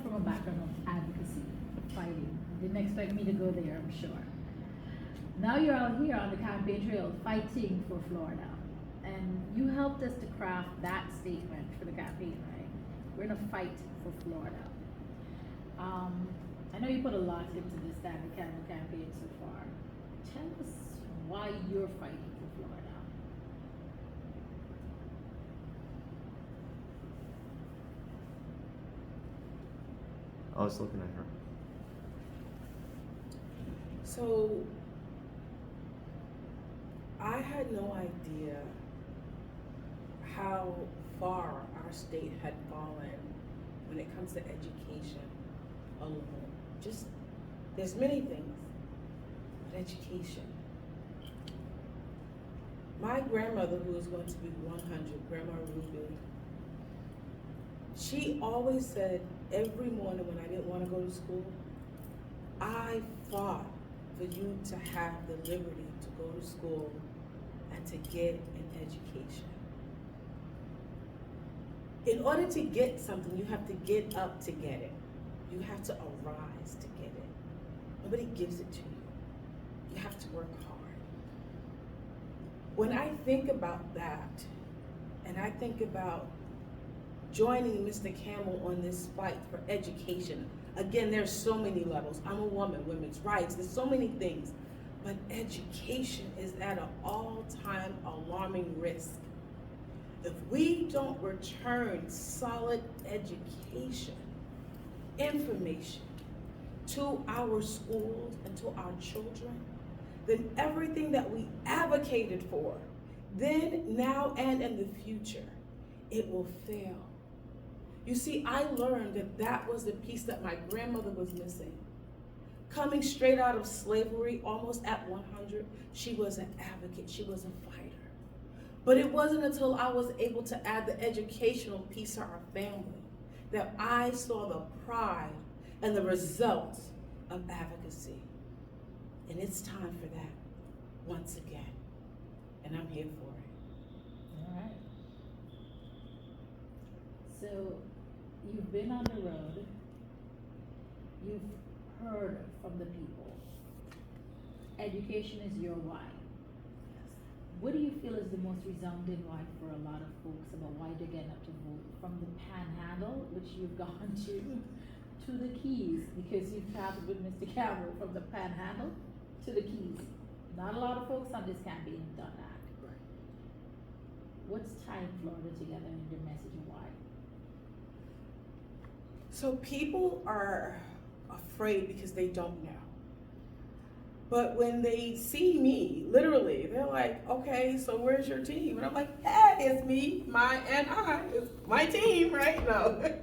From a background of advocacy, fighting. Didn't expect me to go there, I'm sure. Now you're out here on the campaign trail fighting for Florida. And you helped us to craft that statement for the campaign, right? We're gonna fight for Florida. I know you put a lot into this Stanley Campbell campaign so far. Tell us why you're fighting for Florida. I was looking at her. So I had no idea how far our state had fallen when it comes to education alone. Just, there's many things, but education. My grandmother, who is going to be 100, Grandma Ruby, she always said every morning when I didn't want to go to school, I fought for you to have the liberty to go to school and to get an education. In order to get something, you have to get up to get it. You have to arise to get it. Nobody gives it to you. You have to work hard. When I think about that, and I think about joining Mr. Campbell on this fight for education, again, there's so many levels. I'm a woman, women's rights, there's so many things. But education is at an all-time alarming risk. If we don't return solid education, information to our schools and to our children, then everything that we advocated for, then, now, and in the future, it will fail. You see, I learned that that was the piece that my grandmother was missing. Coming straight out of slavery, almost at 100, she was an advocate, she was a fighter. But it wasn't until I was able to add the educational piece to our family that I saw the pride and the results of advocacy. And it's time for that once again. And I'm here for it. All right. So you've been on the road, you've heard from the people. Education is your why. What do you feel is the most resounding why for a lot of folks about why they're getting up to vote? From the Panhandle, which you've gone to the Keys, because you've traveled with Mr. Cameron from the Panhandle to the Keys. Not a lot of folks on this campaign have done that. Right. What's tying Florida together in your message and why? So people are afraid because they don't know. But when they see me, literally, they're like, okay, so where's your team? And I'm like, hey, it's me, it's my team, right? No.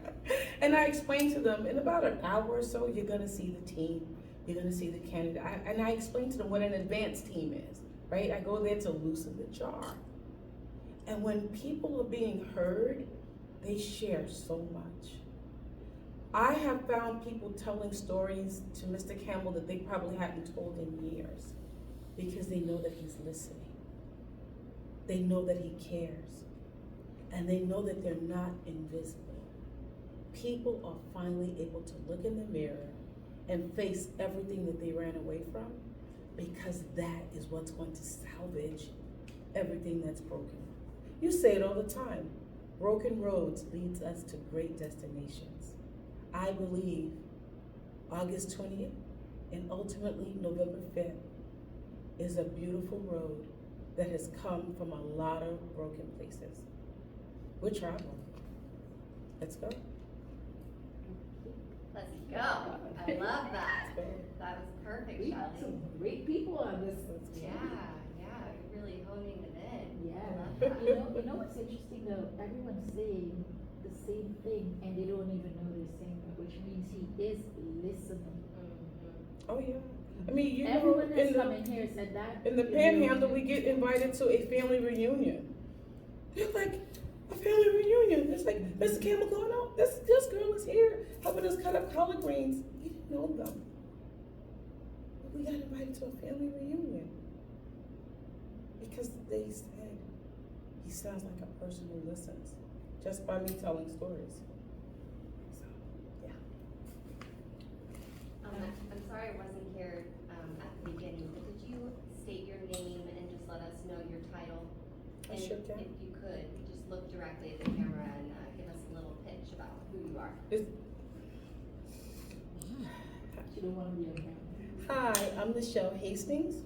And I explain to them, in about an hour or so, you're gonna see the team, you're gonna see the candidate. And I explain to them what an advanced team is, right? I go there to loosen the jar. And when people are being heard, they share so much. I have found people telling stories to Mr. Campbell that they probably hadn't told in years because they know that he's listening. They know that he cares. And they know that they're not invisible. People are finally able to look in the mirror and face everything that they ran away from because that is what's going to salvage everything that's broken. You say it all the time. Broken roads leads us to great destinations. I believe August 20th and ultimately November 5th is a beautiful road that has come from a lot of broken places. We're traveling. Let's go. Let's go. I love that. That was perfect, We have some Shelly. great people on this. Yeah, you're really honing it in. Yeah. I love that. You know what's interesting though? Everyone's saying the same thing and they don't even know they're saying it, which means he is listening. Oh yeah. I mean, you Everyone know, that's come in here said that. in the Panhandle, we get invited to a family reunion. It's like a family reunion. It's like Mr. Campbell going, oh, this girl is here helping us cut up collard greens. We didn't know them. But we got invited to a family reunion because they said he sounds like a person who listens just by me telling stories. So, yeah. sorry I wasn't here at the beginning, but did you state your name and just let us know your title? I And sure can. if you could, just look directly at the camera and give us a little pitch about who you are. You don't wanna be on camera. Hi, I'm Nouchelle Hastings,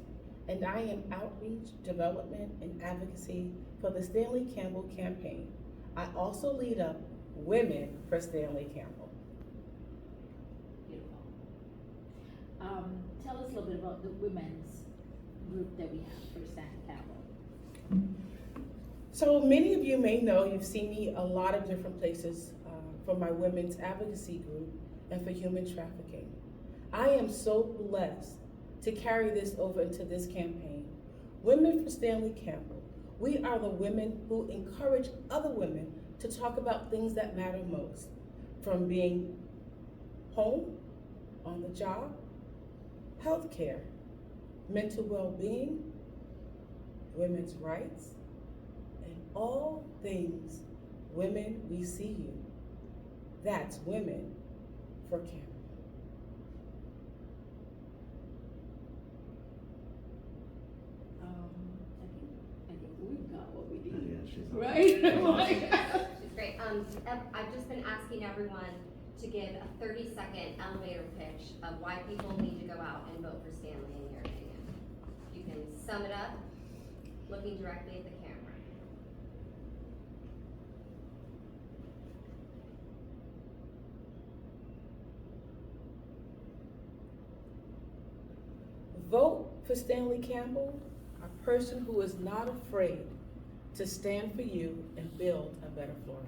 and I am Outreach, Development, and Advocacy for the Stanley Campbell Campaign. I also lead up Women for Stanley Campbell. Beautiful. Tell us a little bit about the women's group that we have for Stanley Campbell. So many of you may know, you've seen me a lot of different places for my women's advocacy group and for human trafficking. I am so blessed to carry this over into this campaign. Women for Stanley Campbell. We are the women who encourage other women to talk about things that matter most, from being home, on the job, healthcare, mental well-being, women's rights, and all things women, we see you. That's Women for Campbell. I think we've got what we Yeah, need. she's on. Right? Like, She's great. I've just been asking everyone to give a 30-second elevator pitch of why people need to go out and vote for Stanley in your opinion. You can sum it up, looking directly at the camera. Vote for Stanley Campbell, a person who is not afraid to stand for you and build a better Florida.